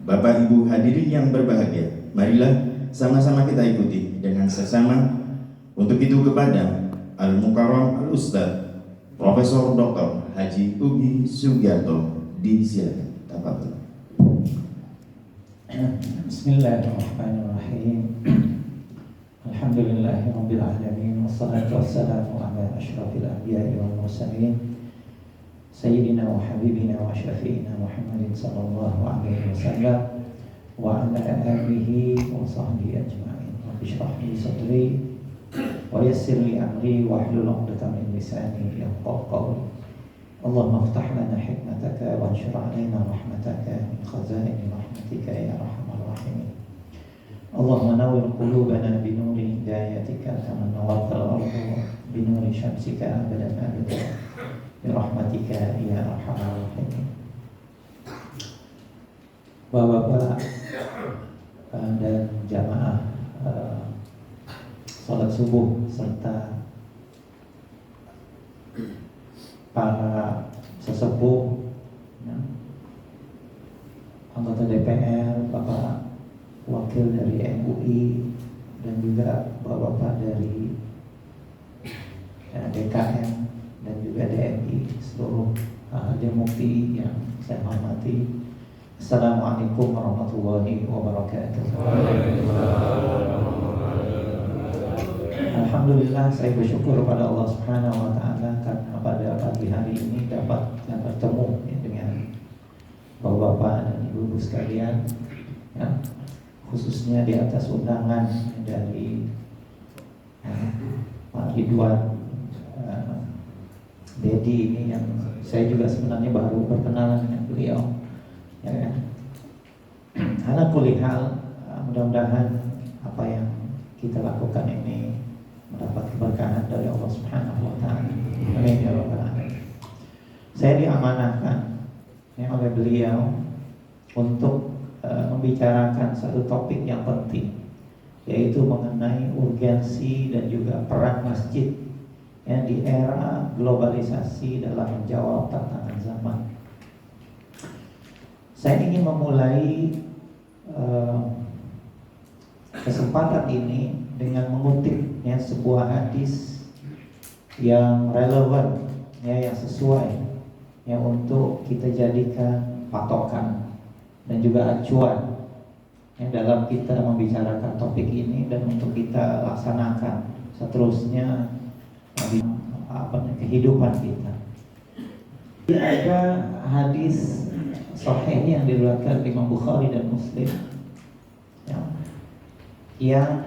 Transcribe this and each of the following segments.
Bapak Ibu hadirin yang berbahagia, marilah sama-sama kita ikuti dengan sesama. Untuk itu kepada Al-Mukarram Al-Ustaz Profesor Dr. Haji Ugi Sugiarto disilakan. Tafadhol. Bismillahirrahmanirrahim. Alhamdulillahirabbil alamin wassalatu wassalamu ala asyrafil anbiya'i wal mursalin sayyidina wa habibina wa syafi'ina Muhammadin sallallahu alaihi wasallam wa ala alihi wa sahbihi ajma'in. Rabbi shrah li sadri wa yassir li amri wa hlul 'uqdatam min lisani yafqahu qawli. Allahumma iftah lana hikmataka wa anshur 'alaina rahmataka min khazaini rahmatika ya arhamar rahimin. Allahumma nawwir qulubana bi nuri hidayatika kama nawwartal ardha bi nuri syamsika abadan abada bi rahmatika ya arhamar rahimin. Bapak-bapak dan jamaah salat subuh serta para sesepuh, anggota DPR, Bapak Wakil dari MUI, dan juga Bapak-bapak dari DKM dan juga DNI, seluruh Mufti yang saya hormati. Assalamualaikum warahmatullahi wabarakatuh. Alhamdulillah, saya bersyukur kepada Allah Subhanahu wa taala karena pada pagi hari ini dapat bertemu dengan Bapak-bapak dan Ibu-ibu sekalian, khususnya di atas undangan dari Pak Ridwan Dedi ini, yang saya juga sebenarnya baru berkenalan dengan beliau, ya kan. Ala kulli hal, mudah-mudahan apa yang kita lakukan ini mendapat keberkahan dari Allah Subhanahu wa taala. Amin ya rabbal alamin. Saya diamanahkan oleh beliau untuk membicarakan satu topik yang penting, yaitu mengenai urgensi dan juga peran masjid yang di era globalisasi dalam menjawab tantangan zaman. Saya ingin memulai kesempatan ini dengan mengutip sebuah hadis yang relevan, yang sesuai untuk kita jadikan patokan dan juga acuan dalam kita membicarakan topik ini, dan untuk kita laksanakan seterusnya di kehidupan kita. Ada hadis sahih yang diriwayatkan Imam Bukhari dan Muslim yang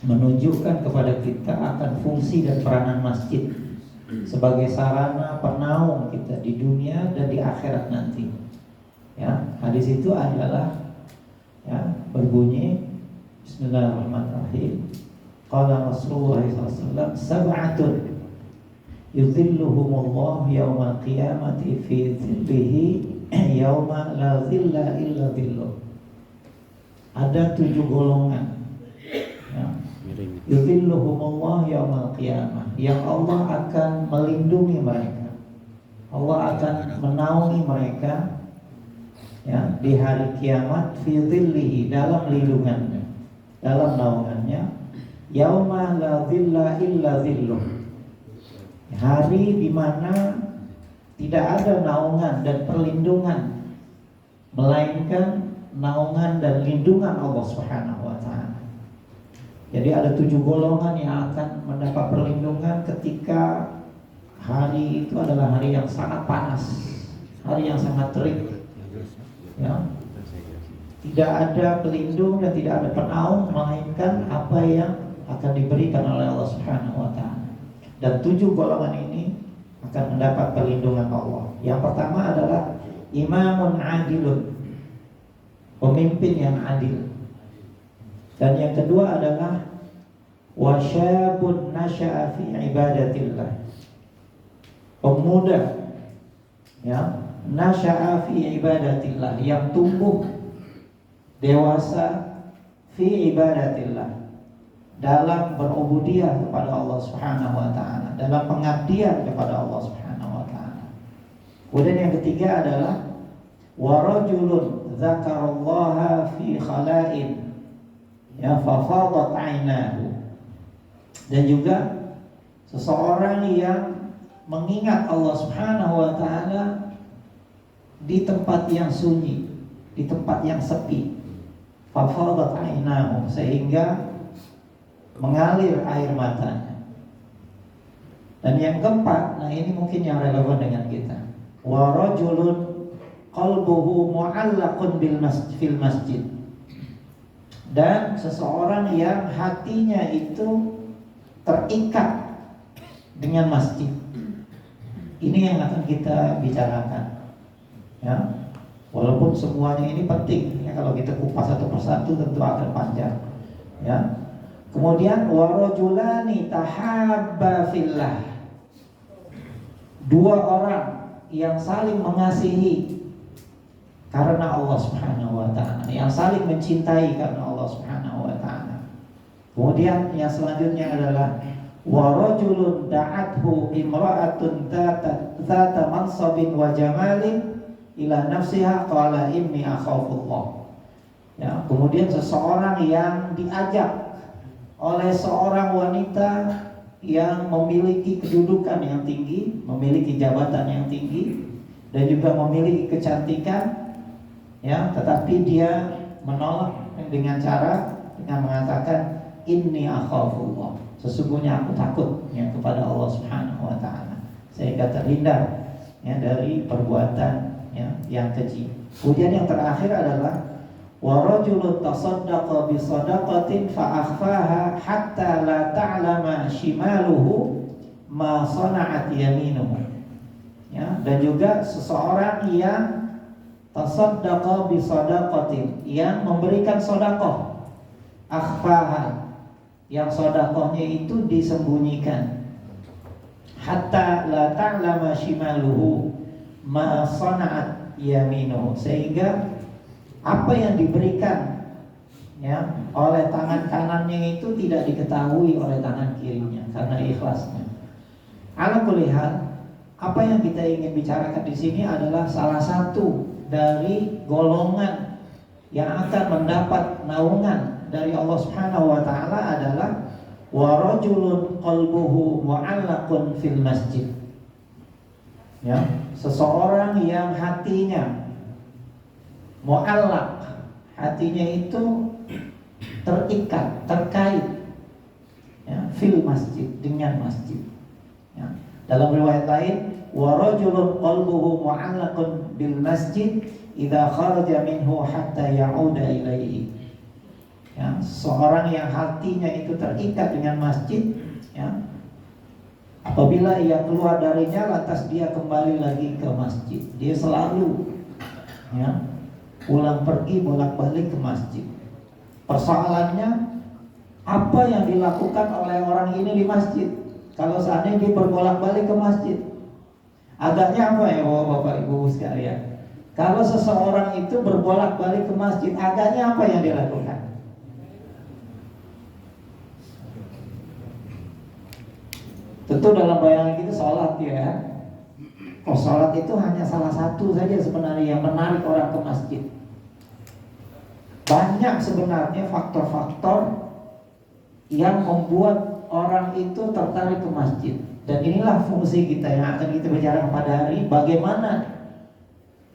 menunjukkan kepada kita akan fungsi dan peranan masjid sebagai sarana penaung kita di dunia dan di akhirat nanti. Hadis itu adalah berbunyi Bismillahirrahmanirrahim. Qala Rasulullah SAW, sab'atun yudhilluhumullah yawmal qiyamati fi dhillihi yawma la dhilla illa dhilluh. Ada 7 golongan yudhilluhumullah yawmal qiyamah, yang Allah akan melindungi mereka, Allah akan menaungi mereka di hari kiamat, fi dhillihi, dalam lindungannya, dalam naungannya, yauma la dhilla illa dhilluh, hari di mana tidak ada naungan dan perlindungan melainkan naungan dan lindungan Allah Subhanahu wa taala. Jadi ada 7 golongan yang akan mendapat perlindungan ketika hari itu adalah hari yang sangat panas, hari yang sangat terik. Tidak ada pelindung dan tidak ada penaung melainkan apa yang akan diberikan oleh Allah Subhanahu wa taala. Dan 7 golongan ini akan mendapat perlindungan Allah. Yang pertama adalah imamun adilun, pemimpin yang adil. Dan yang kedua adalah wasyabun nasya'a fi ibadatillah, pemuda nasya'a fi ibadatillah, yang tumbuh dewasa fi ibadatillah, dalam berubudiyah kepada Allah Subhanahu wa taala, dalam pengabdian kepada Allah Subhanahu wa taala. Kemudian yang ketiga adalah wa rajulun dzakarallaha fi khala'in ya fafadat 'ainahu. Dan juga seseorang yang mengingat Allah Subhanahu wa taala di tempat yang sunyi, di tempat yang sepi. Fafadat 'ainahu, sehingga mengalir air matanya. Dan yang keempat, nah ini mungkin yang relevan dengan kita. Wa rajulun qalbuhu mu'allaqun fil masjid. Dan seseorang yang hatinya itu terikat dengan masjid. Ini yang akan kita bicarakan. Ya. Walaupun semuanya ini penting, ya, kalau kita kupas satu persatu tentu akan panjang. Ya. Kemudian wa rajulani tahabba fillah. Dua orang yang saling mengasihi karena Allah Subhanahu wa taala, yang saling mencintai karena Allah Subhanahu wa taala. Kemudian yang selanjutnya adalah wa rajulun da'athu imra'atun dzata mansabin wa jamalin ila nafsiha qala inni akhafullah. Ya, kemudian seseorang yang diajak oleh seorang wanita yang memiliki kedudukan yang tinggi, memiliki jabatan yang tinggi, dan juga memiliki kecantikan, ya, tetapi dia menolak dengan mengatakan inni akhafullah, sesungguhnya aku takut ya kepada Allah Subhanahu wa taala, sehingga terhindar ya dari perbuatan ya yang keji. Kemudian yang terakhir adalah wa rajulun tasaddaqa bi shadaqatin fa akhfaha hatta la ta'lama shimaluhu ma sana'at yaminuhu. Ya, dan juga seseorang yang tasaddaqa bi shadaqatin, yang memberikan sedekah, akhfaha, yang sedekahnya itu disembunyikan, hatta la ta'lama shimaluhu ma sana'at yaminuhu, sehingga apa yang diberikan ya oleh tangan kanannya itu tidak diketahui oleh tangan kirinya karena ikhlasnya. Ala kulli hal, apa yang kita ingin bicarakan di sini adalah salah satu dari golongan yang akan mendapat naungan dari Allah Subhanahu wa taala adalah wa rajulun qalbuhu mu'allaqun fil masjid. Ya, seseorang yang hatinya mu'allaq, hatinya itu terikat, terkait ya, fil masjid, dengan masjid ya. Dalam riwayat lain wa rajulun qalbuhu mu'allaqun bil masjid idza kharaja minhu hatta ya'uda ilaihi. Ya, seorang yang hatinya itu terikat dengan masjid ya, apabila ia keluar darinya lantas dia kembali lagi ke masjid, dia selalu ya pulang pergi bolak-balik ke masjid. Persoalannya apa yang dilakukan oleh orang ini di masjid? Kalau seandainya dia berbolak-balik ke masjid, agaknya apa ya Bapak Ibu sekalian? Kalau seseorang itu berbolak-balik ke masjid, agaknya apa yang dia lakukan? Tentu dalam bayangan kita sholat ya. Oh, sholat itu hanya salah satu saja sebenarnya yang menarik orang ke masjid. Banyak sebenarnya faktor-faktor yang membuat orang itu tertarik ke masjid. Dan inilah fungsi kita yang akan kita bicarakan pada hari. Bagaimana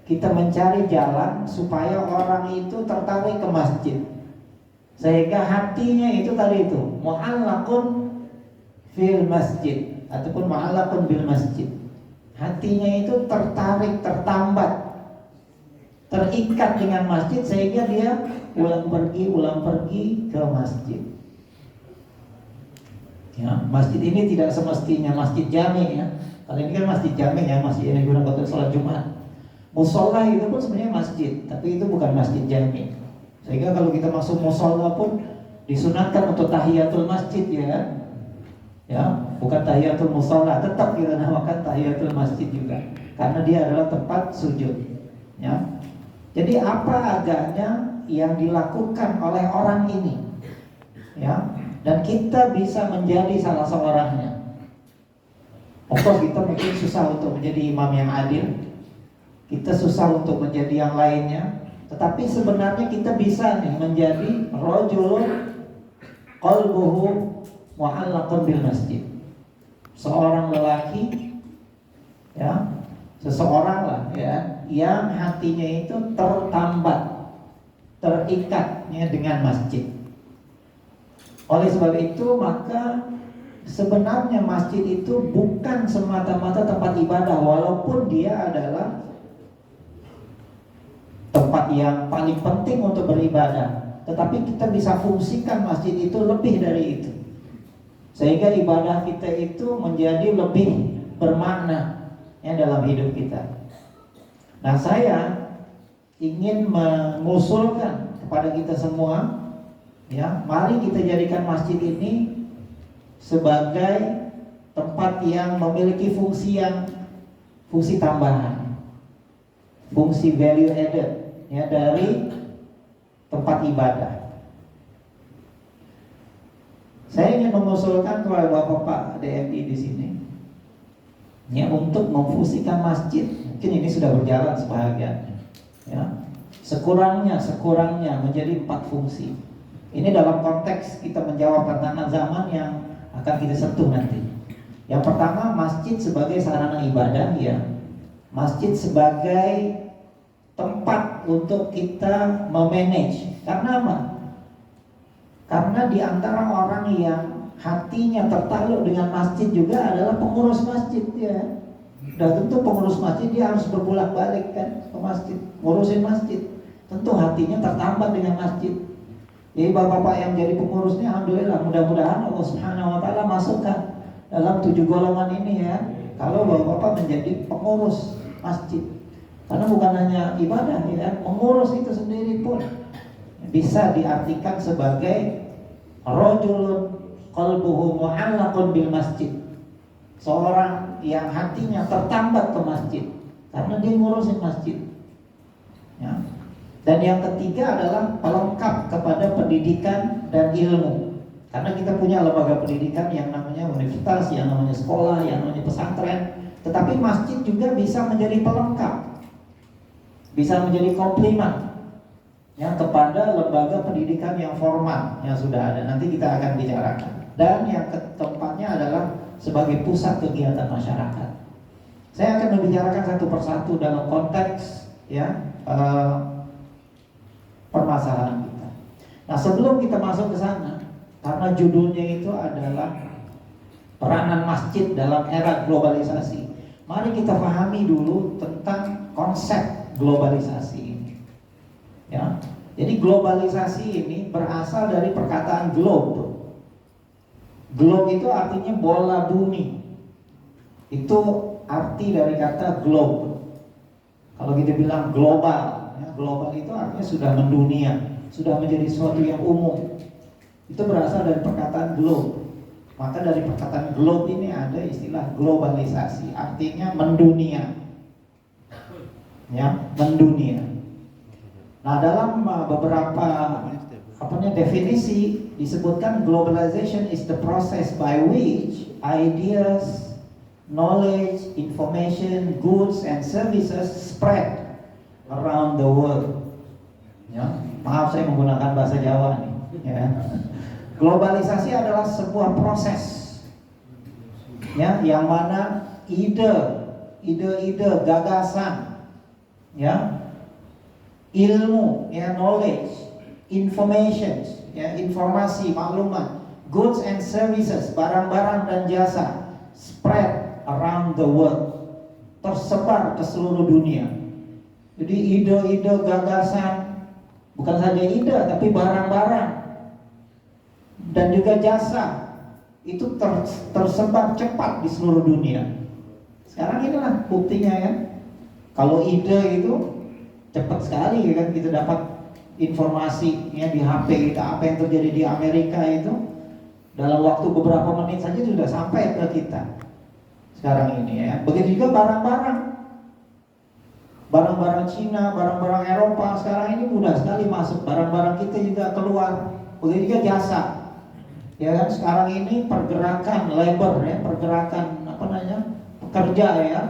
kita mencari jalan supaya orang itu tertarik ke masjid, sehingga hatinya itu tadi itu mu'allaqun fil masjid ataupun mu'allaqun bil masjid. Hatinya itu tertarik, tertambat, terikat dengan masjid, sehingga dia ulang pergi ke masjid. Ya, masjid ini tidak semestinya masjid jami ya. Kalau ini kan masjid jami ya, masjid yang digunakan untuk sholat Jumat. Musola itu pun sebenarnya masjid, tapi itu bukan masjid jami. Sehingga kalau kita masuk musola pun disunatkan untuk tahiyatul masjid ya. Ya, bukan tahiyatul musola, tetap kita namakan tahiyatul masjid juga, karena dia adalah tempat sujud. Ya, jadi apa agaknya yang dilakukan oleh orang ini, ya, dan kita bisa menjadi salah seorangnya. Of course kita mungkin susah untuk menjadi imam yang adil, kita susah untuk menjadi yang lainnya. Tetapi sebenarnya kita bisa nih menjadi rajulun qalbuhu mu'allaqun bil masjid. Seorang lelaki, ya, seseorang lah ya, yang hatinya itu tertambat, terikatnya dengan masjid. Oleh sebab itu maka sebenarnya masjid itu bukan semata-mata tempat ibadah, walaupun dia adalah tempat yang paling penting untuk beribadah. Tetapi kita bisa fungsikan masjid itu lebih dari itu, sehingga ibadah kita itu menjadi lebih bermakna ya dalam hidup kita. Nah, saya ingin mengusulkan kepada kita semua, ya, mari kita jadikan masjid ini sebagai tempat yang memiliki fungsi tambahan, fungsi value added ya dari tempat ibadah. Saya ingin mengusulkan kepada Bapak DMI di sini, ya, untuk memfungsikan masjid. Mungkin ini sudah berjalan sebahagian, ya. Sekurangnya menjadi 4 fungsi. Ini dalam konteks kita menjawab tantangan zaman yang akan kita sentuh nanti. Yang pertama, masjid sebagai sarana ibadah, ya. Masjid sebagai tempat untuk kita memanage. Karena apa? Karena di antara orang yang hatinya tertakluk dengan masjid juga adalah pengurus masjid, ya. Dan tentu pengurus masjid dia harus berbolak-balik kan ke masjid, ngurusin masjid. Tentu hatinya tertambat dengan masjid. Jadi bapak-bapak yang jadi pengurusnya, alhamdulillah, mudah-mudahan Allah Subhanahu wa taala masukkan dalam 7 golongan ini, ya. Kalau bapak-bapak menjadi pengurus masjid. Karena bukan hanya ibadah, ya, mengurus itu sendiri pun bisa diartikan sebagai rajulun qalbuhu mu'allaqun bil masjid. Seorang yang hatinya tertambat ke masjid karena dia ngurusin masjid, ya. Dan yang ketiga adalah pelengkap kepada pendidikan dan ilmu. Karena kita punya lembaga pendidikan yang namanya universitas, yang namanya sekolah, yang namanya pesantren. Tetapi masjid juga bisa menjadi pelengkap, bisa menjadi komplimen, ya, kepada lembaga pendidikan yang formal yang sudah ada. Nanti kita akan bicarakan. Dan yang keempatnya adalah sebagai pusat kegiatan masyarakat. Saya akan membicarakan satu persatu dalam konteks, ya, permasalahan kita. Nah, sebelum kita masuk ke sana, karena judulnya itu adalah peranan masjid dalam era globalisasi, mari kita pahami dulu tentang konsep globalisasi ini, ya. Jadi globalisasi ini berasal dari perkataan globe. Globe itu artinya bola bumi. Itu arti dari kata globe. Kalau kita bilang global, ya, global itu artinya sudah mendunia, sudah menjadi sesuatu yang umum. Itu berasal dari perkataan globe. Maka dari perkataan globe ini ada istilah globalisasi, artinya mendunia, ya, mendunia. Nah, dalam beberapa definisi disebutkan globalization is the process by which ideas, knowledge, information, goods and services spread around the world. Ya, maaf saya menggunakan bahasa Jawa nih, ya. Globalisasi adalah sebuah proses, ya, yang mana ide, gagasan, ya, ilmu, ya, knowledge, information, ya, informasi, maklumat, goods and services, barang-barang dan jasa, spread around the world, tersebar ke seluruh dunia. Jadi ide-ide, gagasan, bukan saja ide tapi barang-barang dan juga jasa itu tersebar cepat di seluruh dunia. Sekarang inilah buktinya, ya. Kalau ide itu cepat sekali, ya kan, kita dapat informasi, ya, di HP kita, apa yang terjadi di Amerika itu dalam waktu beberapa menit saja sudah sampai ke kita sekarang ini, ya. Begitu juga barang-barang Cina, barang-barang Eropa sekarang ini mudah sekali masuk, barang-barang kita juga keluar. Begitu juga jasa, ya kan, sekarang ini pergerakan labor, ya, pergerakan pekerja, ya,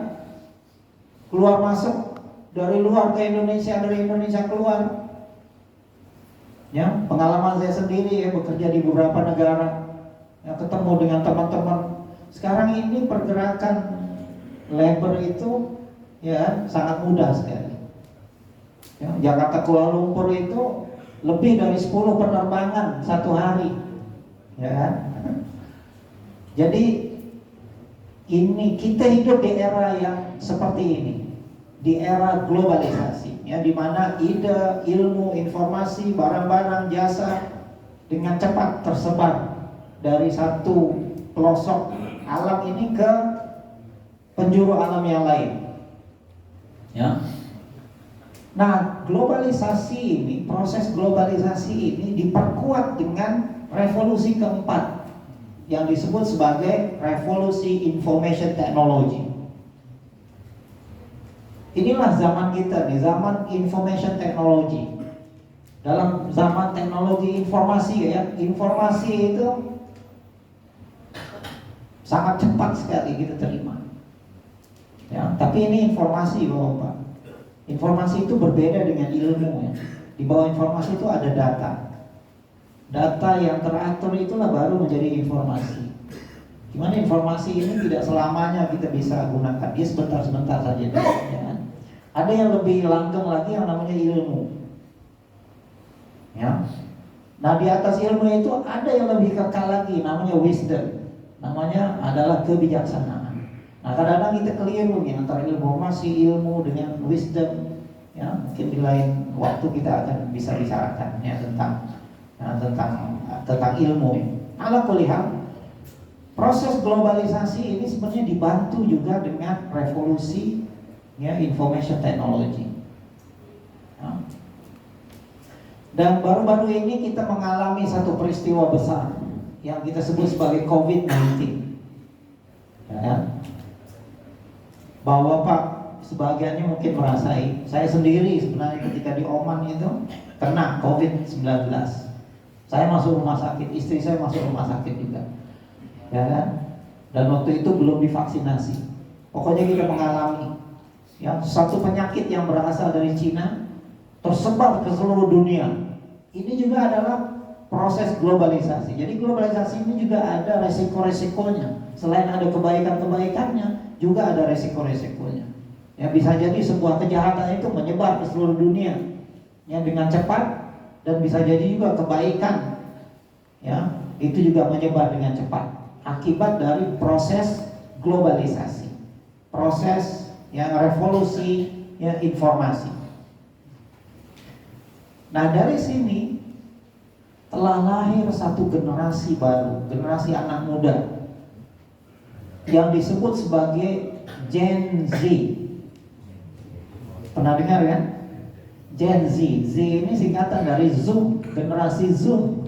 keluar masuk dari luar ke Indonesia, dari Indonesia keluar. Ya, pengalaman saya sendiri ya, bekerja di beberapa negara, ya, ketemu dengan teman-teman. Sekarang ini pergerakan labor itu ya sangat mudah sekali. Ya, Jakarta Kuala Lumpur itu lebih dari 10 penerbangan satu hari, ya kan? Jadi ini kita hidup di era yang seperti ini, di era globalisasi, ya, di mana ide, ilmu, informasi, barang-barang, jasa dengan cepat tersebar dari satu pelosok alam ini ke penjuru alam yang lain. Ya. Nah, globalisasi ini, proses globalisasi ini diperkuat dengan revolusi keempat yang disebut sebagai revolusi information technology. Inilah zaman kita nih, zaman information technology. Dalam zaman teknologi informasi ya, informasi itu sangat cepat sekali kita terima. Ya, tapi ini informasi Bapak. Informasi itu berbeda dengan ilmu ya. Di bawah informasi itu ada data. Data yang teratur itulah baru menjadi informasi. Gimana informasi ini tidak selamanya kita bisa gunakan, dia sebentar-sebentar saja. Ya. Ada yang lebih langgeng lagi yang namanya ilmu. Ya. Nah di atas ilmu itu ada yang lebih kekal lagi, namanya wisdom. Namanya adalah kebijaksanaan. Nah kadang-kadang kita keliru nih antara informasi, ilmu dengan wisdom. Ya, mungkin di lain waktu kita akan bisa bicarakan ya tentang ilmu. Ala kulihat, proses globalisasi ini sebenarnya dibantu juga dengan revolusi ya information technology. Ya. Dan baru-baru ini kita mengalami satu peristiwa besar yang kita sebut sebagai COVID-19. Ya. Bahwa Pak, sebagiannya mungkin merasai. Saya sendiri sebenarnya ketika di Oman itu kena COVID-19. Saya masuk rumah sakit, istri saya masuk rumah sakit juga, ya kan? Dan waktu itu belum divaksinasi. Pokoknya kita mengalami ya satu penyakit yang berasal dari Cina tersebar ke seluruh dunia. Ini juga adalah proses globalisasi. Jadi globalisasi ini juga ada resiko-resikonya. Selain ada kebaikan-kebaikannya, juga ada resiko-resikonya. Ya bisa jadi sebuah kejahatan itu menyebar ke seluruh dunia ya dengan cepat. Dan bisa jadi juga kebaikan ya itu juga menyebar dengan cepat akibat dari proses globalisasi, proses yang revolusi ya informasi. Nah dari sini telah lahir satu generasi baru, generasi anak muda yang disebut sebagai Gen Z. Pernah dengar kan? Gen Z. Z ini singkatan dari Zoom, generasi Zoom.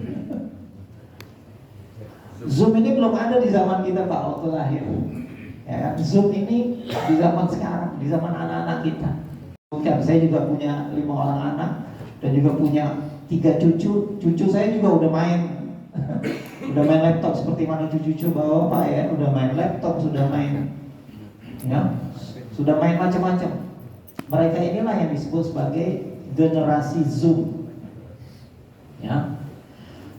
Zoom ini belum ada di zaman kita Pak waktu lahir. Ya, Zoom ini di zaman sekarang, di zaman anak-anak kita. Bukan, saya juga punya 5 orang anak dan juga punya 3 cucu. Cucu saya juga udah main udah main laptop seperti mana cucu-cucu bapak ya, udah main laptop, sudah main ya, sudah main macam-macam. Mereka inilah yang disebut sebagai generasi Zoom. Ya.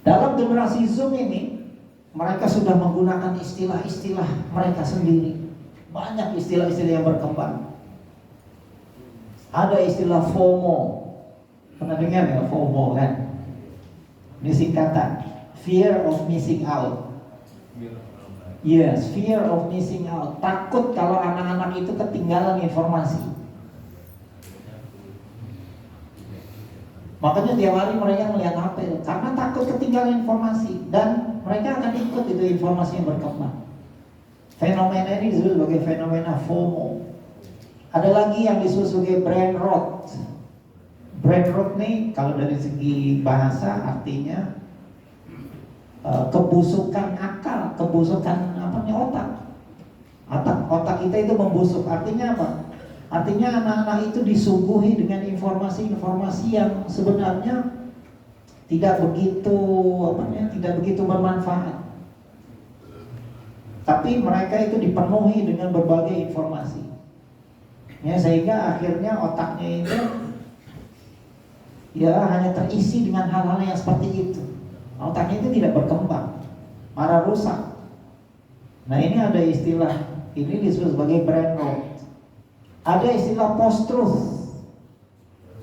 Dalam generasi Zoom ini mereka sudah menggunakan istilah-istilah mereka sendiri. Banyak istilah-istilah yang berkembang. Ada istilah FOMO. Pernah dengar ya FOMO kan? Ini singkatan, fear of missing out. Yes, fear of missing out. Takut kalau anak-anak itu ketinggalan informasi. Makanya tiap hari mereka melihat HP karena takut ketinggalan informasi dan mereka akan ikut itu informasi yang berkembang. Fenomena ini disebut sebagai fenomena FOMO. Ada lagi yang disebut sebagai brain rot. Brain rot nih kalau dari segi bahasa artinya kebusukan akal, kebusukan otak. Otak kita itu membusuk. Artinya apa? Artinya anak-anak itu disuguhi dengan informasi-informasi yang sebenarnya tidak begitu bermanfaat. Tapi mereka itu dipenuhi dengan berbagai informasi. Ya, sehingga akhirnya otaknya itu ya hanya terisi dengan hal-hal yang seperti itu. Otaknya itu tidak berkembang, malah rusak. Nah, ini ada istilah, ini disebut sebagai brain rot. Ada istilah post-truth.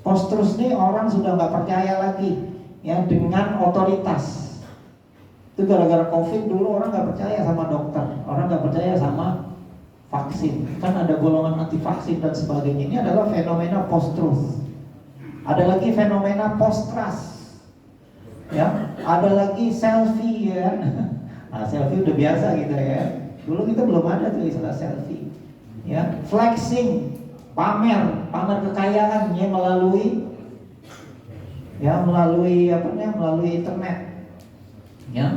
Post-truth ini orang sudah nggak percaya lagi ya dengan otoritas. Itu gara-gara COVID dulu orang nggak percaya sama dokter, orang nggak percaya sama vaksin. Kan ada golongan anti vaksin dan sebagainya. Ini adalah fenomena post-truth. Ada lagi fenomena post-trust. Ya, ada lagi selfie ya. Nah, selfie udah biasa gitu ya. Dulu kita belum ada tuh istilah selfie. Ya, flexing, pamer kekayaan ya melalui internet. Ya.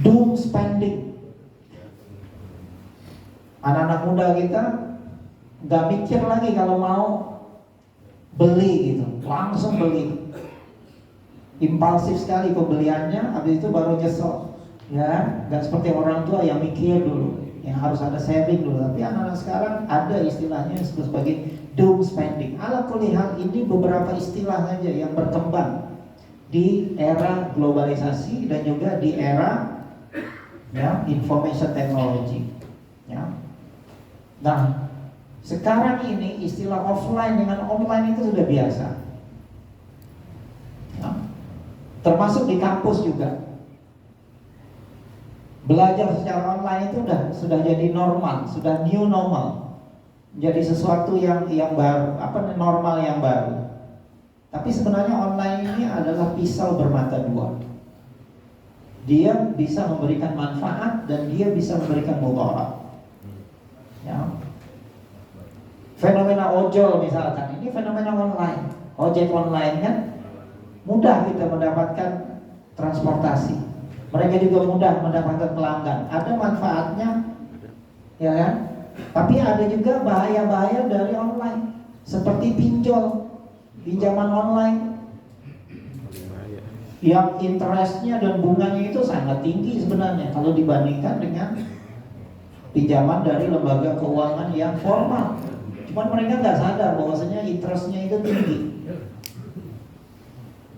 Doom spending. Anak-anak muda kita nggak mikir lagi kalau mau beli gitu, langsung beli. Impulsif sekali pembeliannya, habis itu baru nyesel. Ya, nggak seperti orang tua yang mikir dulu, yang harus ada saving dulu. Tapi anak-anak sekarang ada istilahnya yang disebut sebagai doom spending. Ala kulli hal, ini beberapa istilah saja yang berkembang di era globalisasi dan juga di era ya information technology. Ya. Nah, sekarang ini istilah offline dengan online itu sudah biasa. Ya. Termasuk di kampus juga. Belajar secara online itu sudah jadi normal, sudah new normal. Jadi sesuatu yang baru, normal yang baru. Tapi sebenarnya online ini adalah pisau bermata dua. Dia bisa memberikan manfaat dan dia bisa memberikan mudarat. Ya. Fenomena ojol misalkan, ini fenomena online. Ojek online kan mudah kita mendapatkan transportasi. Mereka juga mudah mendapatkan pelanggan. Ada manfaatnya, ya kan? Tapi ada juga bahaya-bahaya dari online, seperti pinjaman online, yang interestnya dan bunganya itu sangat tinggi sebenarnya kalau dibandingkan dengan pinjaman dari lembaga keuangan yang formal. Cuman mereka nggak sadar bahwasanya interestnya itu tinggi.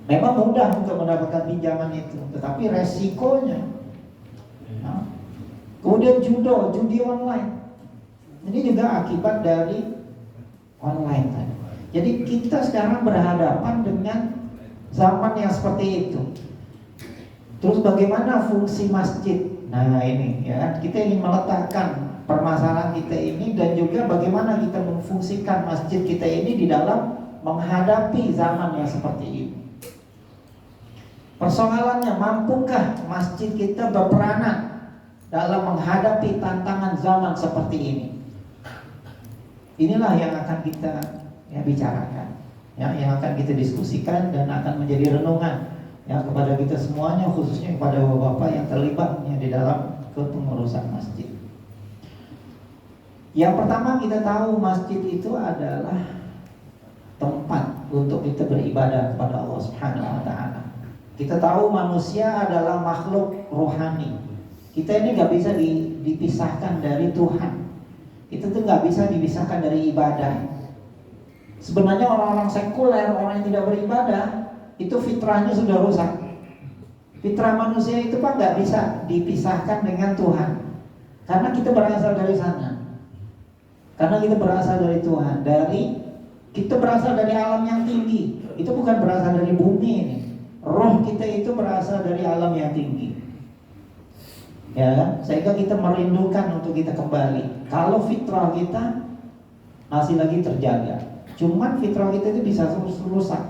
Memang mudah untuk mendapatkan pinjaman itu, tetapi resikonya. Nah, kemudian judi online. Ini juga akibat dari online tadi. Jadi kita sekarang berhadapan dengan zaman yang seperti itu. Terus bagaimana fungsi masjid? Nah ini ya, kita ingin meletakkan permasalahan kita ini dan juga bagaimana kita memfungsikan masjid kita ini di dalam menghadapi zaman yang seperti ini. Persoalannya, mampukah masjid kita berperanan dalam menghadapi tantangan zaman seperti ini? Inilah yang akan kita bicarakan, yang akan kita diskusikan dan akan menjadi renungan kepada kita semuanya, khususnya kepada bapak-bapak yang terlibat di dalam kepengurusan masjid. Yang pertama, kita tahu masjid itu adalah tempat untuk kita beribadah kepada Allah Subhanahu wa Ta'ala. Kita tahu manusia adalah makhluk rohani. Kita ini nggak bisa dipisahkan dari Tuhan. Kita tuh nggak bisa dipisahkan dari ibadah. Sebenarnya orang-orang sekuler, orang yang tidak beribadah, itu fitrahnya sudah rusak. Fitrah manusia itu Pak nggak bisa dipisahkan dengan Tuhan. Karena kita berasal dari sana. Karena kita berasal dari Tuhan. Kita berasal dari alam yang tinggi. Itu bukan berasal dari bumi ini. Roh kita itu berasal dari alam yang tinggi. Ya kan? Sehingga kita merindukan untuk kita kembali. Kalau fitrah kita masih lagi terjaga. Cuman fitrah kita itu bisa rusak.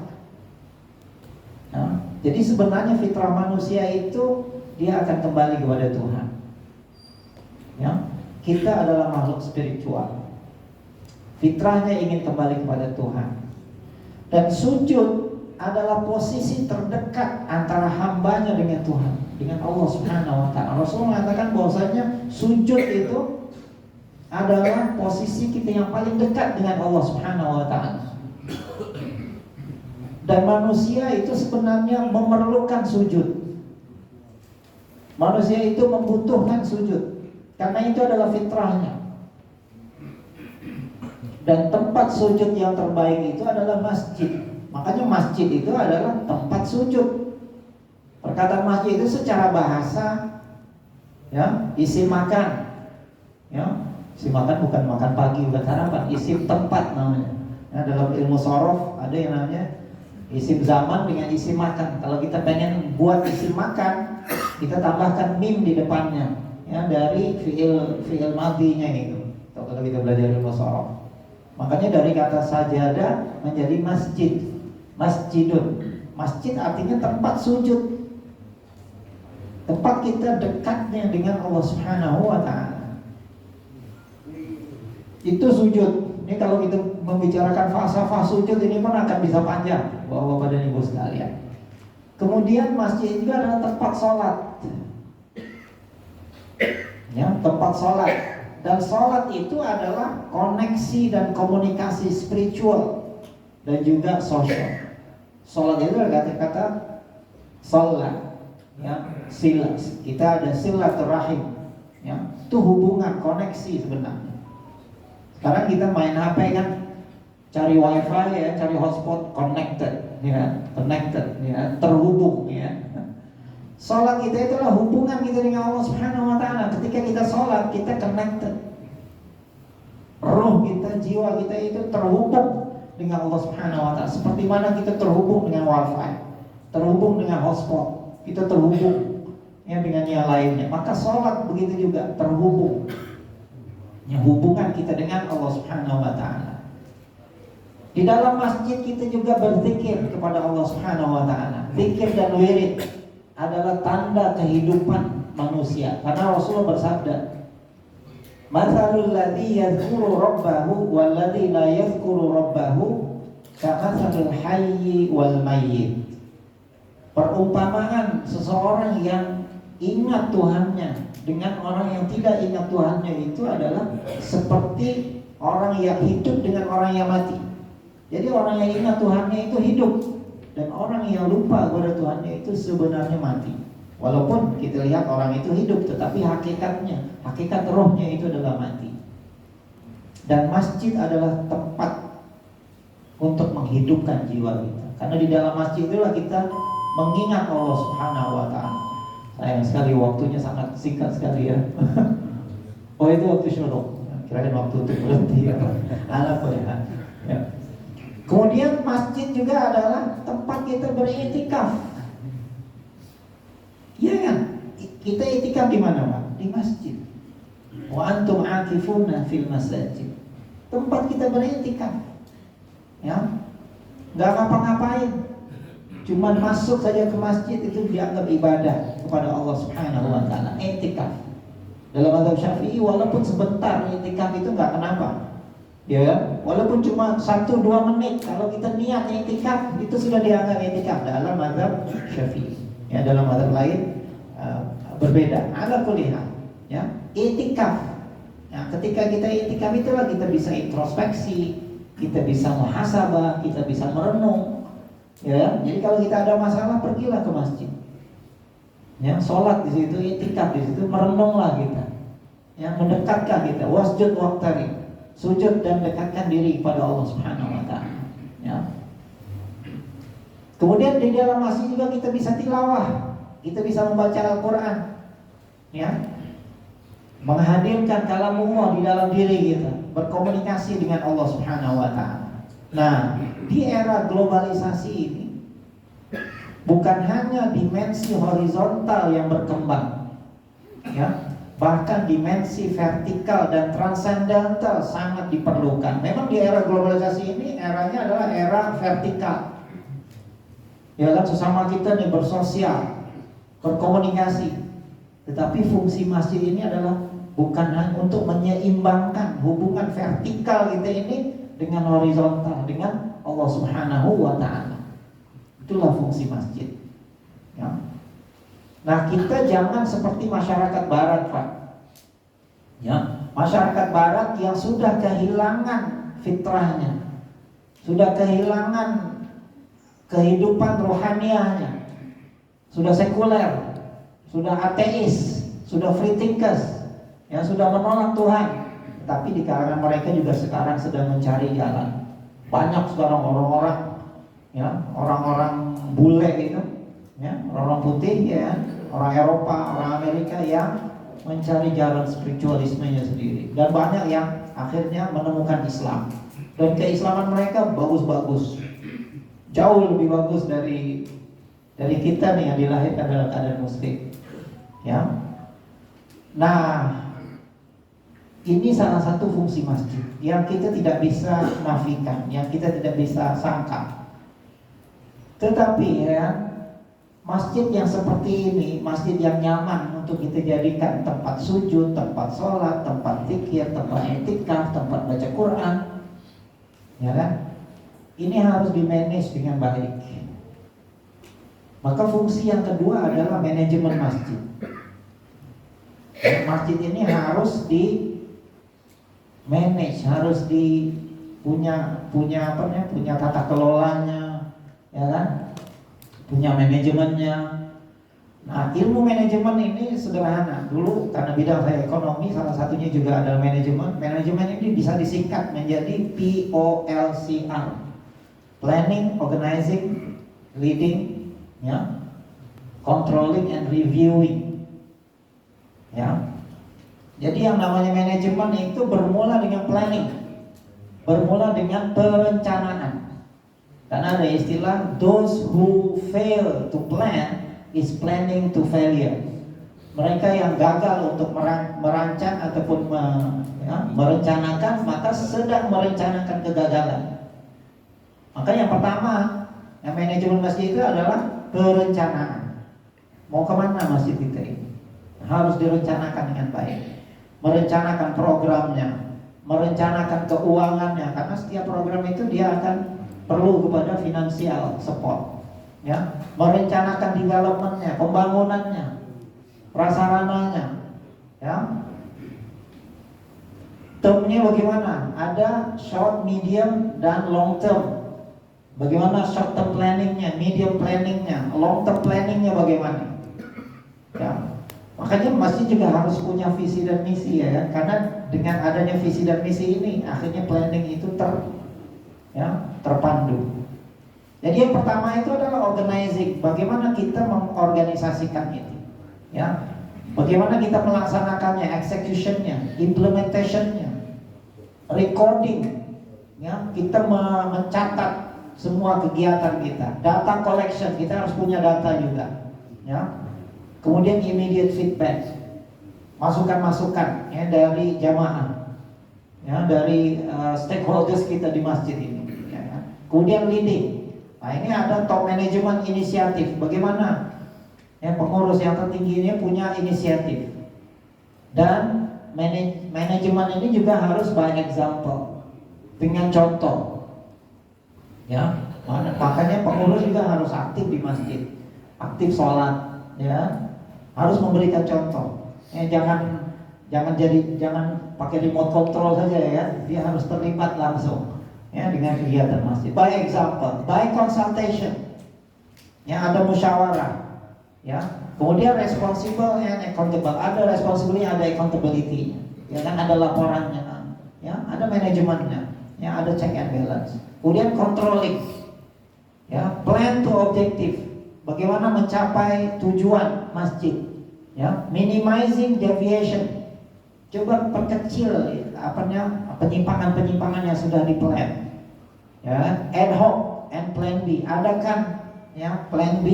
Nah, jadi sebenarnya fitrah manusia itu dia akan kembali kepada Tuhan. Ya, kita adalah makhluk spiritual. Fitrahnya ingin kembali kepada Tuhan. Dan sujud adalah posisi terdekat antara hambanya dengan Tuhan, dengan Allah Subhanahu wa Ta'ala. Rasul mengatakan bahwasanya sujud itu adalah posisi kita yang paling dekat dengan Allah Subhanahu wa Ta'ala. Dan manusia itu sebenarnya memerlukan sujud. Manusia itu membutuhkan sujud, karena itu adalah fitrahnya. Dan tempat sujud yang terbaik itu adalah masjid. Makanya masjid itu adalah tempat sujud. Perkataan masjid itu secara bahasa, ya, isim makan, ya, isim makan bukan makan pagi, bukan sarapan, isim tempat namanya. Ya, dalam ilmu sorof ada yang namanya isim zaman dengan isim makan. Kalau kita pengen buat isim makan, kita tambahkan mim di depannya, ya, dari fiil madinya itu. Kalau kita belajar ilmu sorof, makanya dari kata sajadah menjadi masjid, masjidun. Masjid artinya tempat sujud. Tempat kita dekatnya dengan Allah Subhanahu wa ta'ala. Itu sujud. Ini kalau kita membicarakan falsafah sujud ini pun akan bisa panjang, Bapak-bapak dan Ibu sekalian. Kemudian masjid juga adalah tempat sholat, ya, tempat sholat. Dan sholat itu adalah koneksi dan komunikasi spiritual dan juga sosial. Sholat itu adalah kata-kata sholat, ya, silat. Kita ada silaturahim, ya, itu hubungan, koneksi sebenarnya. Sekarang kita main HP kan, cari wifi, ya, cari hotspot, connected, ya, connected, ya, terhubung, ya. Sholat kita itulah hubungan kita dengan Allah Subhanahu wa ta'ala. Ketika kita sholat, kita connected. Roh kita, jiwa kita itu terhubung dengan Allah Subhanahu wa ta'ala. Seperti mana kita terhubung dengan wifi, terhubung dengan hotspot, kita terhubung, ya, dengan yang lainnya. Maka sholat begitu juga terhubung, ya, hubungan kita dengan Allah Subhanahu wa ta'ala. Di dalam masjid kita juga berzikir kepada Allah Subhanahu wa ta'ala. Zikir dan wirid adalah tanda kehidupan manusia. Karena Rasulullah bersabda, "Matsalul ladzi yadhkuru rabbahu wal ladzi la yadhkuru rabbahu kamatsalil hayyi wal mayyit." Perumpamaan seseorang yang ingat Tuhannya dengan orang yang tidak ingat Tuhannya itu adalah seperti orang yang hidup dengan orang yang mati. Jadi orang yang ingat Tuhannya itu hidup, dan orang yang lupa kepada Tuhannya itu sebenarnya mati. Walaupun kita lihat orang itu hidup, tetapi hakikatnya, hakikat rohnya itu adalah mati. Dan masjid adalah tempat untuk menghidupkan jiwa kita. Karena di dalam masjid itulah kita mengingat Allah Subhanahu wa ta'ala. Sayang sekali waktunya sangat singkat sekali, ya. Oh, itu waktu syuruk. Kirain waktu untuk berhenti, ya. Ya. Kemudian masjid juga adalah tempat kita beriktikaf. Iya kan? Kita iktikaf di mana, Pak? Di masjid. Wa antum akifuna fil masajid. Tempat kita beriktikaf. Ya. Enggak ngapa-ngapain. Cuman masuk saja ke masjid itu dianggap ibadah kepada Allah Subhanahu wa ta'ala. Iktikaf. Dalam mazhab Syafi'i walaupun sebentar iktikaf itu enggak kenapa. Ya, walaupun cuma 1-2 menit, kalau kita niat iktikaf itu sudah dianggap iktikaf dalam mazhab Syafi'i. Ya, dalam mazhab lain berbeda. Ala kulli hal, ya, iktikaf. Ya, ketika kita iktikaf itulah kita bisa introspeksi, kita bisa muhasabah, kita bisa merenung. Ya, jadi kalau kita ada masalah pergilah ke masjid. Ya, sholat di situ, iktikaf di situ, merenunglah kita. Ya, mendekatkan kita, wasjud waqtarib. Sujud dan dekatkan diri kepada Allah Subhanahu wa ta'ala, ya. Kemudian di dalam masjid juga kita bisa tilawah, kita bisa membaca Al-Quran, ya, menghadirkan kalamullah di dalam diri kita, berkomunikasi dengan Allah Subhanahu wa ta'ala. Nah, di era globalisasi ini bukan hanya dimensi horizontal yang berkembang, ya, bahkan dimensi vertikal dan transendental sangat diperlukan. Memang di era globalisasi ini eranya adalah era vertikal. Ya kan, sesama kita nih bersosial, berkomunikasi. Tetapi fungsi masjid ini adalah bukan hanya untuk menyeimbangkan hubungan vertikal kita ini dengan horizontal, dengan Allah Subhanahu wa ta'ala. Itulah fungsi masjid, ya. Nah, kita jangan seperti masyarakat barat, Pak. Ya, masyarakat barat yang sudah kehilangan fitrahnya, sudah kehilangan kehidupan rohaniahnya, sudah sekuler, sudah ateis, sudah free thinkers, yang sudah menolak Tuhan. tapi di kalangan mereka juga sekarang sedang mencari jalan. Banyak sekarang orang-orang, ya, orang-orang bule gitu, ya, orang putih, ya, orang Eropa, orang Amerika yang mencari jalan spiritualismenya sendiri, dan banyak yang akhirnya menemukan Islam, dan keislaman mereka bagus-bagus, jauh lebih bagus dari kita nih yang dilahirkan dalam keadaan muslim, ya. Nah, ini salah satu fungsi masjid yang kita tidak bisa nafikan, yang kita tidak bisa sangka. Tetapi ya, masjid yang seperti ini, masjid yang nyaman untuk kita jadikan tempat sujud, tempat sholat, tempat zikir, tempat i'tikaf, tempat baca Quran, ya kan? Ini harus di-manage dengan baik. Maka fungsi yang kedua adalah manajemen masjid. Masjid ini harus di-manage, harus punya tata kelolanya, ya kan? Punya manajemennya. Nah, ilmu manajemen ini sederhana. Dulu karena bidang saya ekonomi, salah satunya juga adalah manajemen. Manajemen ini bisa disingkat menjadi POLCR. Planning, Organizing, Leading, ya, Controlling and Reviewing. Ya. Jadi yang namanya manajemen itu bermula dengan planning, bermula dengan perencanaan. Karena ada istilah those who fail to plan is planning to failure. Mereka yang gagal untuk merancang ataupun merencanakan, maka sedang merencanakan kegagalan. Maka yang pertama, yang manajemen masjid itu adalah perencanaan. Mau kemana masjid kita ini? Harus direncanakan dengan baik. Merencanakan programnya, merencanakan keuangannya, karena setiap program itu dia akan perlu kepada financial support, ya. Merencanakan developmentnya, pembangunannya, prasarananya, ya. Termnya bagaimana? Ada short, medium, dan long term. Bagaimana short term planningnya, medium planningnya, long term planningnya bagaimana? Ya. Makanya masjid juga harus punya visi dan misi, ya, karena dengan adanya visi dan misi ini akhirnya planning itu terpandu. Jadi yang pertama itu adalah organizing, bagaimana kita mengorganisasikan itu, ya, bagaimana kita melaksanakannya, executionnya, implementationnya, recording, ya, kita mencatat semua kegiatan kita, data collection, kita harus punya data juga, ya. Kemudian immediate feedback, masukan-masukan, ya, dari jamaah, ya, dari stakeholders kita di masjid ini, ya. Kemudian leading. Nah, ini ada top management inisiatif. Bagaimana, ya, pengurus yang tertinggi ini punya inisiatif. Dan manajemen ini juga harus by example, dengan contoh, ya. Makanya pengurus juga harus aktif di masjid, aktif sholat, ya, harus memberikan contoh. Jangan pakai remote control saja, ya. Dia harus terlibat langsung, ya, dengan kegiatan masjid. By example, by consultation, ya, ada musyawarah, ya. Kemudian responsible and accountable, ada responsibility, ada accountability, ya kan, ada laporannya, ya, ada manajemennya, ya, ada check and balance. Kemudian controlling, ya, plan to objective, bagaimana mencapai tujuan masjid, ya, minimizing deviation, coba perkecil penyimpangan-penyimpangan yang sudah di-plan, ya. Ad hoc and plan B, adakan, ya, plan B,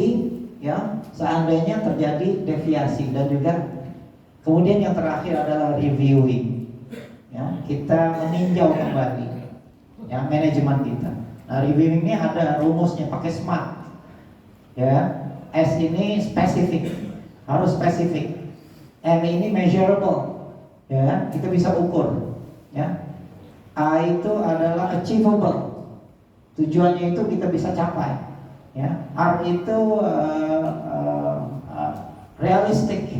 ya, seandainya terjadi deviasi. Dan juga kemudian yang terakhir adalah reviewing, ya, kita meninjau kembali, ya, manajemen kita. Nah, reviewing ini ada rumusnya, pakai SMART, ya. S ini spesifik, harus spesifik. M ini measurable, ya, kita bisa ukur, ya. A itu adalah achievable, tujuannya itu kita bisa capai, ya. R itu realistic,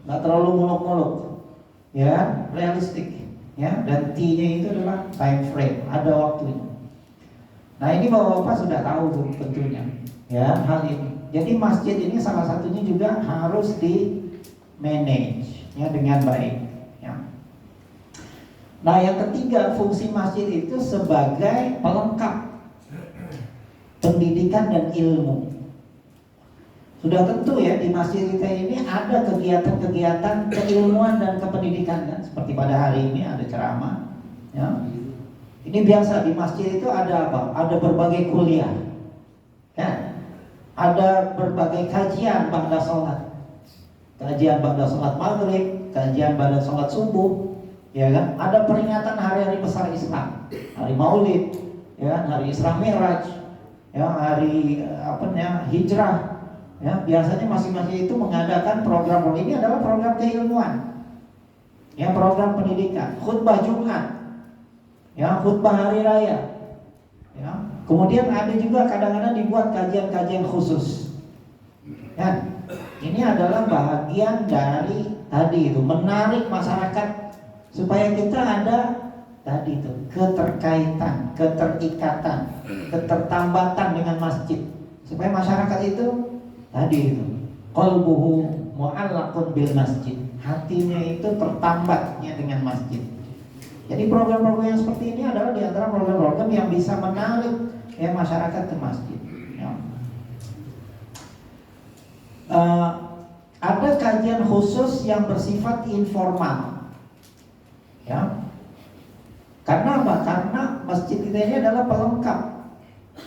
nggak terlalu muluk-muluk, ya, realistic, ya. Dan T-nya itu adalah time frame, ada waktunya. Nah, ini bapak-bapak sudah tahu tentunya, ya, hal ini. Jadi masjid ini salah satunya juga harus di manage, ya, dengan baik, ya. Nah, yang ketiga, fungsi masjid itu sebagai pelengkap pendidikan dan ilmu. Sudah tentu ya, di masjid kita ini ada kegiatan-kegiatan keilmuan dan kependidikan kan? Seperti pada hari ini ada ceramah ya. Ini biasa di masjid itu ada apa? Ada berbagai kuliah kan? Ada berbagai kajian ba'da sholat. Kajian ba'da sholat maghrib, kajian ba'da sholat subuh, ya kan? Ada peringatan hari-hari besar Islam, hari Maulid, ya kan? Hari Isra Mi'raj, ya, hari hijrah. Ya, biasanya masing-masing itu mengadakan program. Ini adalah program keilmuan, ya, program pendidikan. Khutbah Jumat, ya, khutbah hari raya, ya. Kemudian ada juga kadang-kadang dibuat kajian-kajian khusus, ya. Ini adalah bagian dari tadi itu menarik masyarakat supaya kita ada tadi itu keterkaitan, keterikatan, ketertambatan dengan masjid, supaya masyarakat itu tadi itu qalbuhu mu'allaqun bil masjid, hatinya itu tertambatnya dengan masjid. Jadi program-program yang seperti ini adalah di antara program-program yang bisa menarik ya masyarakat ke masjid ya. Ada kajian khusus yang bersifat informal ya. Karena apa? Karena masjid kita ini adalah pelengkap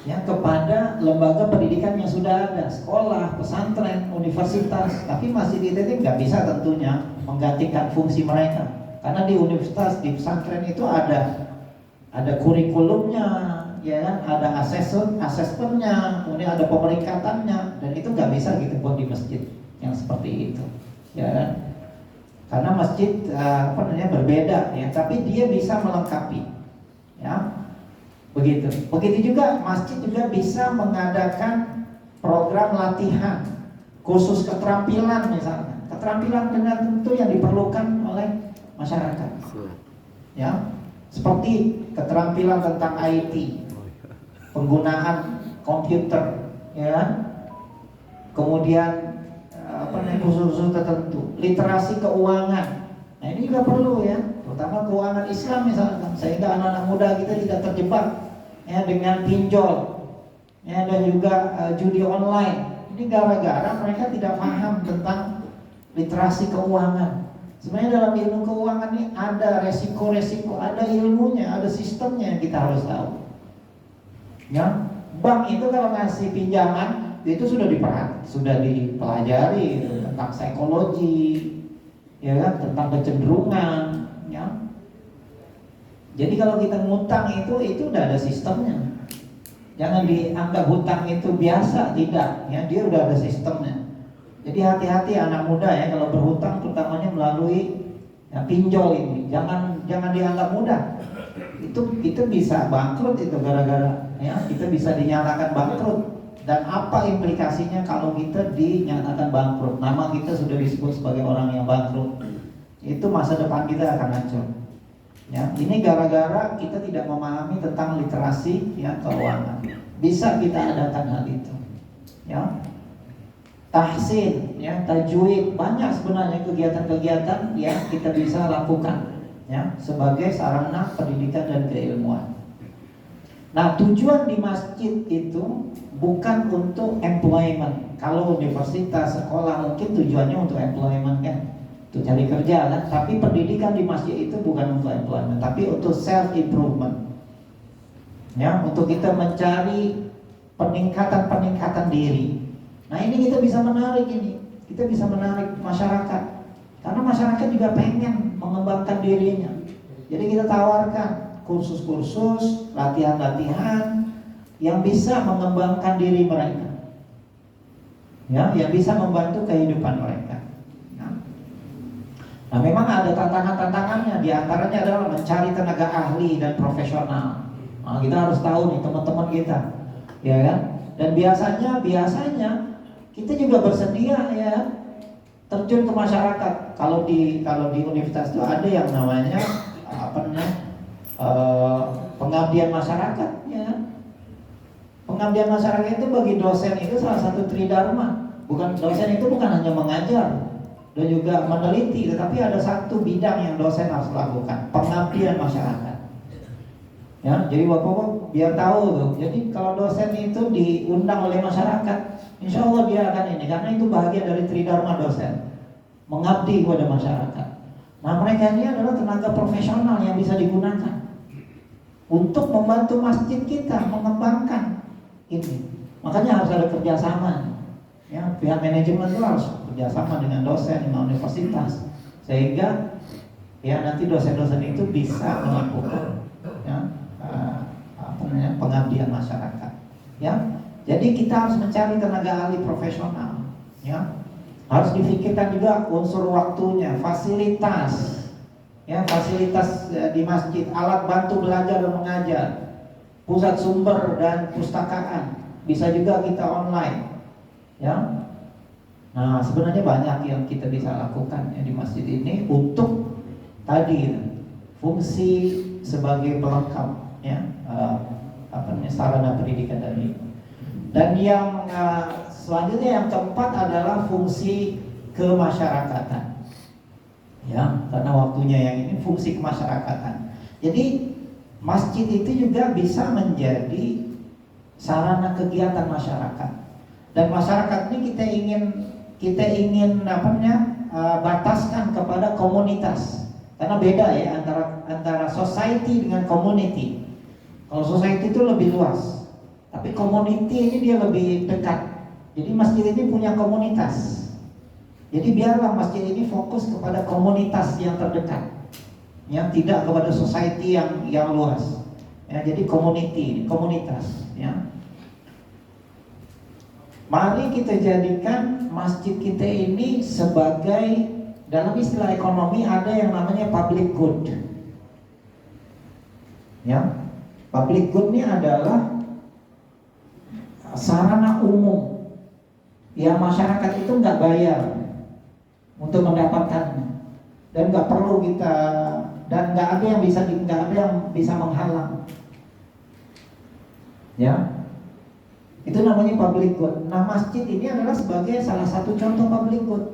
ya kepada lembaga pendidikan yang sudah ada, sekolah, pesantren, universitas. Tapi masjid kita ini nggak bisa tentunya menggantikan fungsi mereka, karena di universitas, di pesantren itu ada kurikulumnya, ya kan, ada asesmennya, kemudian ada pemerikatannya, dan itu nggak bisa gitu buat di masjid yang seperti itu, ya kan? Karena masjid berbeda ya, tapi dia bisa melengkapi, ya. Begitu juga masjid juga bisa mengadakan program latihan khusus keterampilan, misalnya keterampilan dengan tentu yang diperlukan oleh masyarakat ya, seperti keterampilan tentang IT, penggunaan komputer ya, kemudian khusus tertentu, literasi keuangan. Nah, ini juga perlu ya, terutama keuangan Islam misalkan, sehingga anak-anak muda kita tidak terjebak ya dengan pinjol ya, dan juga judi online. Ini gara-gara mereka tidak paham tentang literasi keuangan. Sebenarnya dalam ilmu keuangan ini ada resiko-resiko, ada ilmunya, ada sistemnya yang kita harus tahu. Ya, bank itu kalau ngasih pinjaman itu sudah dipelajari tentang psikologi, ya kan, tentang kecenderungan, ya. Jadi kalau kita ngutang itu udah ada sistemnya. Jangan dianggap hutang itu biasa, tidak, ya, dia udah ada sistemnya. Jadi hati-hati anak muda ya kalau berhutang, terutamanya melalui ya, pinjol ini. Jangan dianggap mudah. Itu bisa bangkrut itu gara-gara ya, kita bisa dinyatakan bangkrut. Dan apa implikasinya kalau kita dinyatakan bangkrut? Nama kita sudah disebut sebagai orang yang bangkrut. Itu masa depan kita akan hancur. Ya, ini gara-gara kita tidak memahami tentang literasi ya keuangan. Bisa kita adakan hal itu. Ya. Tahsin, ya, tajwid, banyak sebenarnya kegiatan-kegiatan yang kita bisa lakukan ya sebagai sarana pendidikan dan keilmuan. Nah, tujuan di masjid itu bukan untuk employment. Kalau universitas, sekolah mungkin tujuannya untuk employment kan, untuk cari kerja kan. Tapi pendidikan di masjid itu bukan untuk employment, tapi untuk self improvement. Ya, untuk kita mencari peningkatan diri. Nah, ini kita bisa menarik masyarakat, karena masyarakat juga pengen mengembangkan dirinya. Jadi kita tawarkan kursus-kursus, latihan-latihan yang bisa mengembangkan diri mereka, ya, yang bisa membantu kehidupan mereka. Nah, memang ada tantangannya. Di antaranya adalah mencari tenaga ahli dan profesional. Nah, kita harus tahu nih teman-teman kita, ya kan? Dan biasanya kita juga bersedia ya terjun ke masyarakat. Kalau di universitas itu ada yang namanya pengabdian masyarakat ya. Pengabdian masyarakat itu bagi dosen itu salah satu tridharma. Dosen itu bukan hanya mengajar, dan juga meneliti, tetapi ada satu bidang yang dosen harus lakukan, pengabdian masyarakat. Ya, jadi bapak-bapak biar tahu tuh. Jadi kalau dosen itu diundang oleh masyarakat, insya Allah dia akan ini, karena itu bahagian dari tridharma dosen, mengabdi kepada masyarakat. Nah, mereka ini adalah tenaga profesional yang bisa digunakan untuk membantu masjid kita mengembangkan ini. Makanya harus ada kerjasama. Ya, pihak manajemen itu harus kerjasama dengan dosen, dengan universitas, sehingga ya nanti dosen-dosen itu bisa melakukan ya, pengabdian masyarakat. Ya, jadi kita harus mencari tenaga ahli profesional. Ya, harus difikirkan juga unsur waktunya, fasilitas. Ya, fasilitas di masjid, alat bantu belajar dan mengajar, pusat sumber dan pustakaan, bisa juga kita online. Ya, nah sebenarnya banyak yang kita bisa lakukan ya, di masjid ini untuk tadi fungsi sebagai pelengkap ya, sarana pendidikan tadi. Dan yang selanjutnya yang keempat adalah fungsi kemasyarakatan. Ya, karena waktunya yang ini fungsi kemasyarakatan. Jadi masjid itu juga bisa menjadi sarana kegiatan masyarakat. Dan masyarakat ini kita ingin bataskan kepada komunitas. Karena beda ya antara society dengan community. Kalau society itu lebih luas, tapi community ini dia lebih dekat. Jadi masjid ini punya komunitas. Jadi biarlah masjid ini fokus kepada komunitas yang terdekat, yang tidak kepada society yang luas. Ya, jadi komunitas. Ya. Mari kita jadikan masjid kita ini sebagai, dalam istilah ekonomi ada yang namanya public good. Ya, public good ini adalah sarana umum yang masyarakat itu nggak bayar untuk mendapatkannya, dan nggak perlu kita, dan nggak ada yang bisa menghalang. Ya, itu namanya public good. Nah, masjid ini adalah sebagai salah satu contoh public good.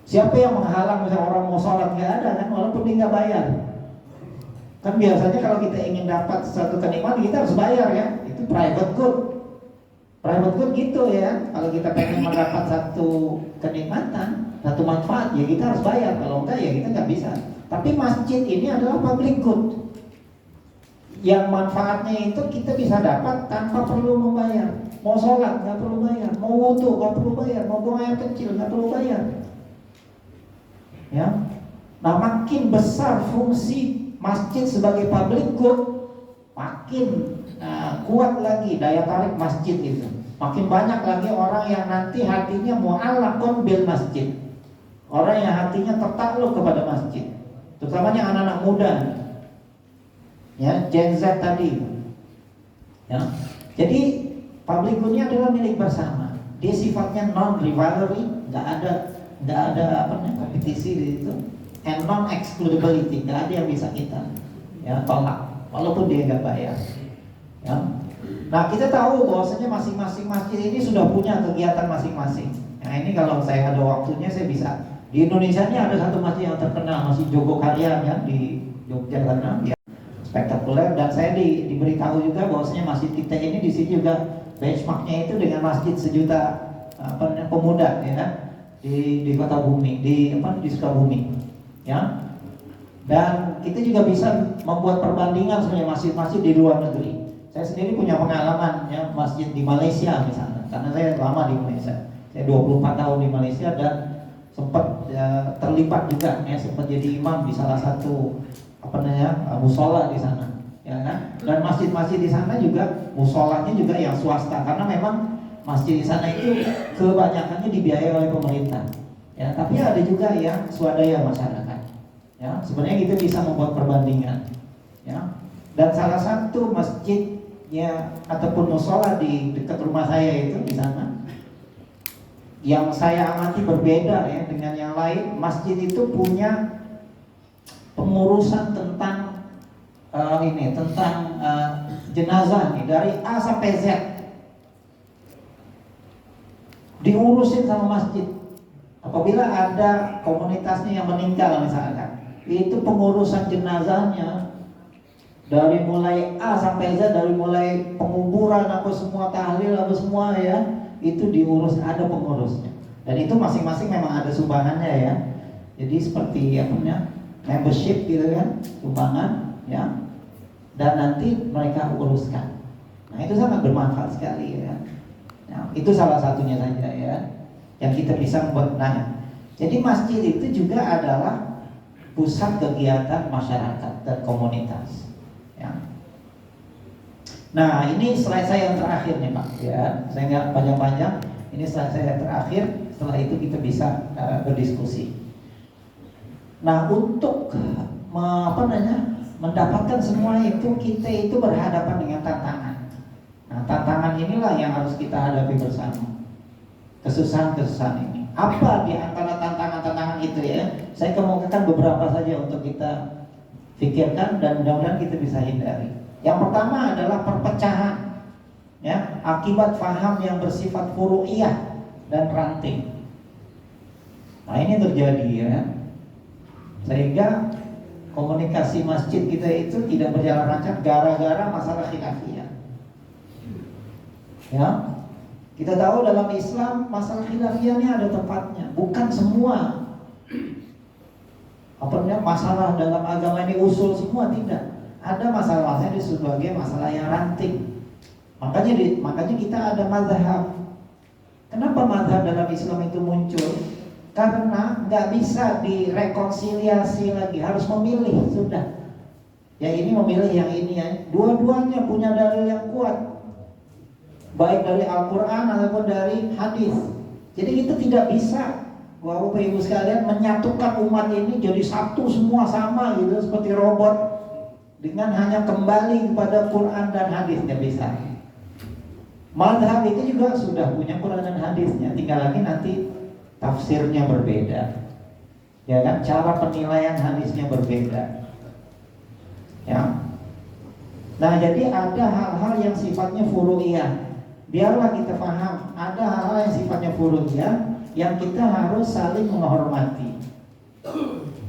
Siapa yang menghalang misalnya orang mau sholat? Nggak ada kan, walaupun dia nggak bayar. Kan biasanya kalau kita ingin dapat satu kenikmatan kita harus bayar ya. Itu private good. Private good gitu ya. Kalau kita pengen mendapat satu kenikmatan, satu manfaat, ya kita harus bayar. Kalau enggak ya kita nggak bisa. Tapi masjid ini adalah public good, yang manfaatnya itu kita bisa dapat tanpa perlu membayar. Mau sholat nggak perlu bayar, mau wudu nggak perlu bayar, mau buang air kecil nggak perlu bayar. Ya, nah makin besar fungsi masjid sebagai public good, makin kuat lagi daya tarik masjid itu. Makin banyak lagi orang yang nanti hatinya mu'allaqun bil masjid, orang yang hatinya tertakluk kepada masjid, terutamanya anak-anak muda. Ya, Gen Z tadi. Ya. Jadi public good-nya adalah milik bersama. Dia sifatnya non rivalry, nggak ada kompetisi di situ, and non excludability, nggak ada yang bisa kita ya tolak walaupun dia nggak bayar. Ya. Nah, kita tahu bahwasanya masing-masing masjid ini sudah punya kegiatan masing-masing. Nah, ini kalau saya ada waktunya saya bisa. Di Indonesia ini ada satu masjid yang terkenal, Masjid Jogokarian ya, di Yogyakarta. Spektakuler, dan saya diberitahu juga bahwasanya masjid kita ini di sini juga benchmarknya itu dengan masjid sejuta pemuda ya kan, di kota Bumi, di Sukabumi ya. Dan kita juga bisa membuat perbandingan sebenarnya masjid-masjid di luar negeri. Saya sendiri punya pengalaman ya, masjid di Malaysia misalnya, karena saya lama di Malaysia. Saya 24 tahun di Malaysia dan sempat terlibat juga ya, sempat jadi imam di salah satu musola di sana, ya kan? Dan masjid-masjid di sana juga musolanya juga yang swasta, karena memang masjid di sana itu kebanyakannya dibiayai oleh pemerintah. Ya, tapi ada juga yang swadaya masyarakat. Ya, sebenarnya kita bisa membuat perbandingan. Ya, dan salah satu masjidnya ataupun musola di dekat rumah saya itu di sana, yang saya amati berbeda ya dengan yang lain. Masjid itu punya pengurusan tentang jenazah nih, dari A sampai Z diurusin sama masjid. Apabila ada komunitasnya yang meninggal misalkan, itu pengurusan jenazahnya dari mulai A sampai Z, dari mulai penguburan apa semua, tahlil apa semua ya, itu diurus, ada pengurusnya. Dan itu masing-masing memang ada sumbangannya ya. Jadi seperti apa namanya, membership gitu kan, sumbangan ya. Dan nanti mereka uruskan. Nah itu sangat bermanfaat sekali ya. Nah, itu salah satunya saja ya, yang kita bisa membuat. Nah, jadi masjid itu juga adalah pusat kegiatan masyarakat dan komunitas. Ya. Nah, ini slide saya yang terakhir nih Pak. Ya, saya nggak panjang-panjang. Ini slide saya yang terakhir. Setelah itu kita bisa berdiskusi. Nah, untuk mendapatkan semua itu, kita itu berhadapan dengan tantangan. Nah, tantangan inilah yang harus kita hadapi bersama. Kesusahan-kesusahan ini. Apa di antara tantangan-tantangan itu ya? Saya kemukakan beberapa saja untuk kita pikirkan dan mudah-mudahan kita bisa hindari. Yang pertama adalah perpecahan, ya, akibat faham yang bersifat furu'iyah dan ranting. Nah ini terjadi ya, sehingga komunikasi masjid kita itu tidak berjalan lancar gara-gara masalah khilafiyah. Ya, kita tahu dalam Islam masalah khilafiyah ini ada tempatnya, bukan semua. Masalah dalam agama ini usul semua, tidak. Ada masalah-masalah ini sebagai masalah yang ranting. Makanya kita ada mazhab. Kenapa mazhab dalam Islam itu muncul? Karena nggak bisa direkonsiliasi lagi, harus memilih sudah. Yang ini memilih yang ini ya. Dua-duanya punya dalil yang kuat, baik dari Al-Quran ataupun dari hadis. Jadi kita tidak bisa, Bapak Ibu sekalian, menyatukan umat ini jadi satu semua sama gitu seperti robot dengan hanya kembali kepada Quran dan hadis, nggak bisa. Mazhab itu juga sudah punya Quran dan hadisnya, tinggal lagi nanti tafsirnya berbeda, ya kan? Cara penilaian hadisnya berbeda, ya. Nah, jadi ada hal-hal yang sifatnya furu'iyah. Biarlah kita paham, ada hal-hal yang sifatnya furu'iyah yang kita harus saling menghormati.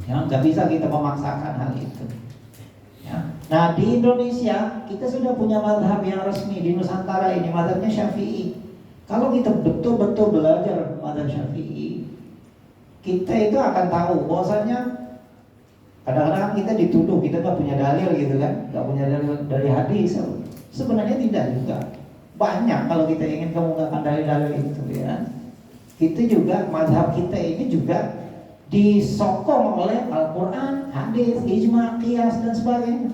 Ya, nggak bisa kita memaksakan hal itu. Ya. Nah, di Indonesia kita sudah punya mazhab yang resmi di Nusantara ini, mazhabnya Syafi'i. Kalau kita betul-betul belajar mazhab Syafi'i, kita itu akan tahu bahwasanya kadang-kadang kita dituduh kita nggak punya dalil gitu kan, nggak punya dalil dari hadis. Sebenarnya tidak juga. Banyak kalau kita ingin kemukakan dalil-dalil itu ya. Kita juga, mazhab kita ini juga disokong oleh Al-Quran, hadis, ijma, qiyas dan sebagainya.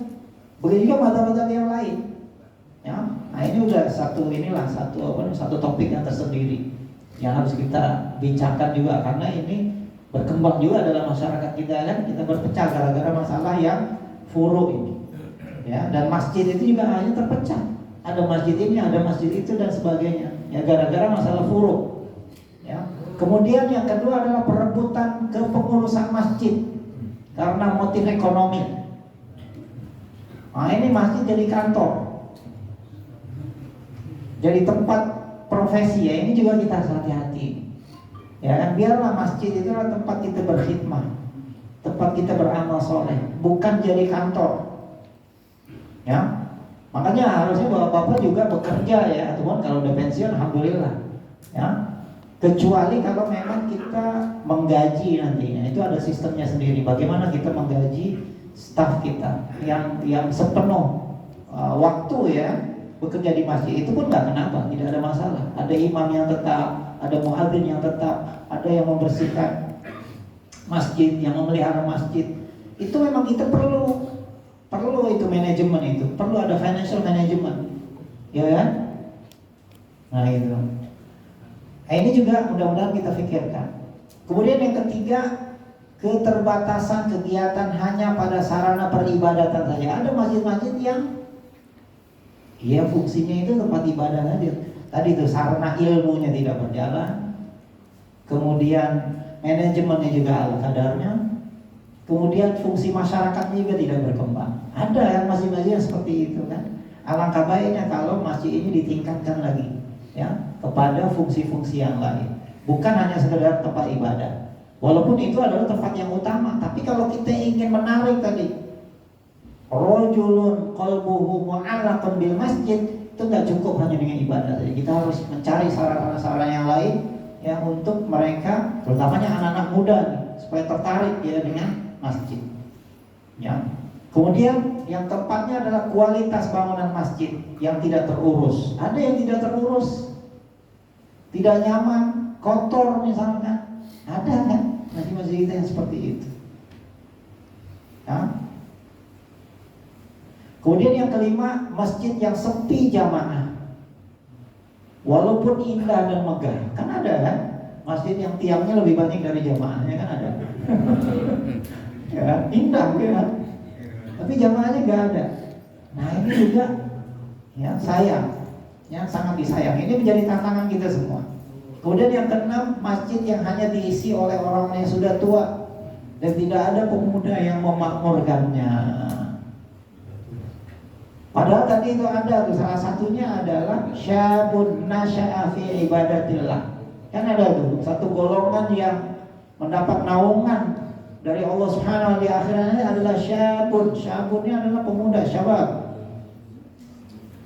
Begitu juga mazhab-mazhab yang lain. Ya, nah ini udah satu topik yang tersendiri yang harus kita bincangkan juga, karena ini berkembang juga dalam masyarakat kita kan. Kita berpecah gara-gara masalah yang furu ini. Ya, dan masjid itu juga hanya terpecah. Ada masjid ini, ada masjid itu dan sebagainya. Ya, gara-gara masalah furu. Ya. Kemudian yang kedua adalah perebutan kepengurusan masjid karena motif ekonomi. Nah, ini masjid jadi kantor, jadi tempat profesi ya. Ini juga kita harus hati-hati. Ya kan, biarlah masjid itu adalah tempat kita berkhidmah, tempat kita beramal soleh, bukan jadi kantor. Ya, makanya harusnya bapak-bapak juga bekerja ya, Tuhan kalau udah pensiun, alhamdulillah. Ya. Kecuali kalau memang kita menggaji nantinya, itu ada sistemnya sendiri. Bagaimana kita menggaji staf kita yang sepenuh waktu ya bekerja di masjid, itu pun nggak kenapa, tidak ada masalah. Ada imam yang tetap, ada muadzin yang tetap, ada yang membersihkan masjid, yang memelihara masjid. Itu memang kita perlu itu manajemen, itu perlu ada financial management, ya kan? Nah itu. Nah, ini juga mudah-mudahan kita pikirkan. Kemudian yang ketiga, keterbatasan kegiatan hanya pada sarana peribadatan saja. Ada masjid-masjid yang ya fungsinya itu tempat ibadah saja. Tadi itu sarana ilmunya tidak berjalan. Kemudian manajemennya juga ala kadarnya. Kemudian fungsi masyarakatnya juga tidak berkembang. Ada yang masjid-masjid yang seperti itu kan. Alangkah baiknya kalau masjid ini ditingkatkan lagi, ya, kepada fungsi-fungsi yang lain. bukan hanya sekedar tempat ibadah. Walaupun itu adalah tempat yang utama, tapi kalau kita ingin menarik tadi, rajulun qalbuhu mu'allaqun bil masjid, itu nggak cukup hanya dengan ibadah saja. Kita harus mencari sarana-sarana yang lain yang untuk mereka, terutamanya anak-anak muda nih, supaya tertarik dia dengan masjid. Ya. Kemudian yang keempatnya adalah kualitas bangunan masjid yang tidak terurus. Ada yang tidak terurus, tidak nyaman, kotor misalnya. Ada kan masjid-masjid kita yang seperti itu. Ya. Kemudian yang kelima, masjid yang sepi jamaah. Walaupun indah dan megah, kan ada kan masjid yang tiangnya lebih banyak dari jamaahnya, kan ada. Ya, indah kan, tapi jamaahnya nggak ada. Nah ini juga ya sayang, ya sangat disayang. Ini menjadi tantangan kita semua. Kemudian yang keenam, masjid yang hanya diisi oleh orang yang sudah tua dan tidak ada pemuda yang memakmurkannya. Padahal tadi itu ada tuh, salah satunya adalah syabun nasya'a fi ibadatillah. Kan ada tuh satu golongan yang mendapat naungan dari Allah Subhanahu wa taala di akhiratnya adalah syabun. Syabunnya adalah pemuda, syabab.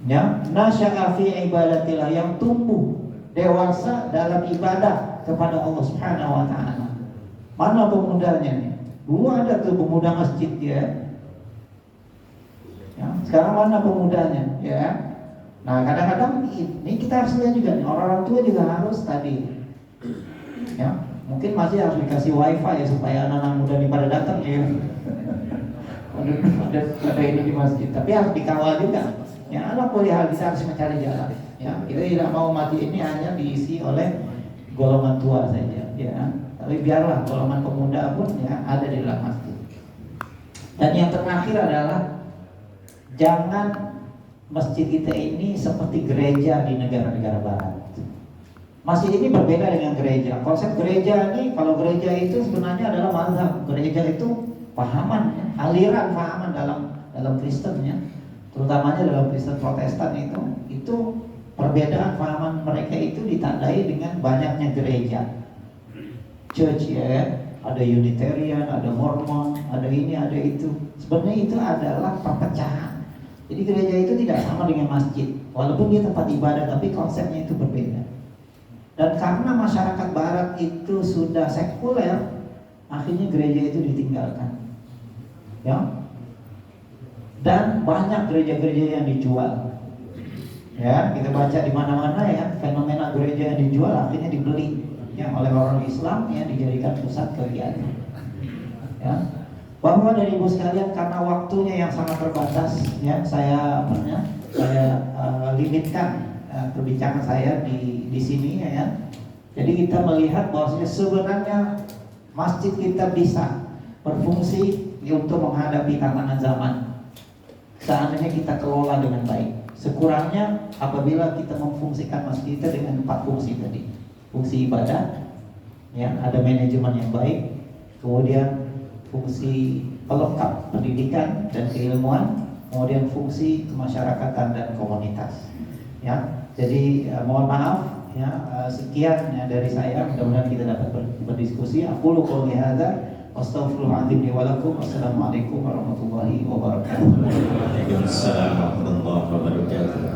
Ya, nasya'a fi ibadatillah, yang tumbuh dewasa dalam ibadah kepada Allah Subhanahu wa taala. Mana pemudanya nih? Dulu ada tuh pemuda masjid ya. Ya, sekarang mana pemudanya, ya? Nah, kadang-kadang ini kita harus lihat juga nih, orang tua juga harus tadi, ya, mungkin masih harus dikasih wifi ya supaya anak-anak muda ini pada datang ya. ada ini di masjid, tapi harus dikawal juga. Ya, anak kuliah kita harus mencari jalan. Ya, kita tidak mau mati ini hanya diisi oleh golongan tua saja, ya. Tapi biarlah golongan pemuda pun ya ada di dalam masjid. Dan yang terakhir adalah jangan masjid kita ini seperti gereja di negara-negara barat. Masjid ini berbeda dengan gereja. Konsep gereja ini, kalau gereja itu sebenarnya adalah mazhab. Gereja itu pahaman, aliran pahaman dalam Kristen ya. Terutamanya dalam Kristen Protestan itu perbedaan pahaman mereka itu ditandai dengan banyaknya gereja. Church ya, ada Unitarian, ada Mormon, ada ini, ada itu. Sebenarnya itu adalah perpecahan. Jadi gereja itu tidak sama dengan masjid. Walaupun dia tempat ibadah, tapi konsepnya itu berbeda. Dan karena masyarakat barat itu sudah sekuler, akhirnya gereja itu ditinggalkan. Ya. Dan banyak gereja-gereja yang dijual. Ya, kita baca di mana-mana ya, fenomena gereja yang dijual akhirnya dibeli ya oleh orang Islam ya, dijadikan pusat kegiatan. Ya. Bahwa dari ibu sekalian, karena waktunya yang sangat terbatas ya, saya limitkan perbincangan saya di sini ya. Jadi kita melihat bahwa sebenarnya masjid kita bisa berfungsi untuk menghadapi tantangan zaman seandainya kita kelola dengan baik. Sekurangnya apabila kita memfungsikan masjid kita dengan 4 fungsi tadi. Fungsi ibadah ya, ada manajemen yang baik, kemudian fungsi pelengkap pendidikan dan keilmuan, kemudian fungsi kemasyarakatan dan komunitas. Ya, jadi mohon maaf ya, sekian ya dari saya. Mudah-mudahan kita dapat berdiskusi. Aku qouli hadza astaghfirullahaladzim li wa lakum. Wassalamualaikum warahmatullahi wabarakatuh. Waalaikumsalam warahmatullahi wabarakatuh.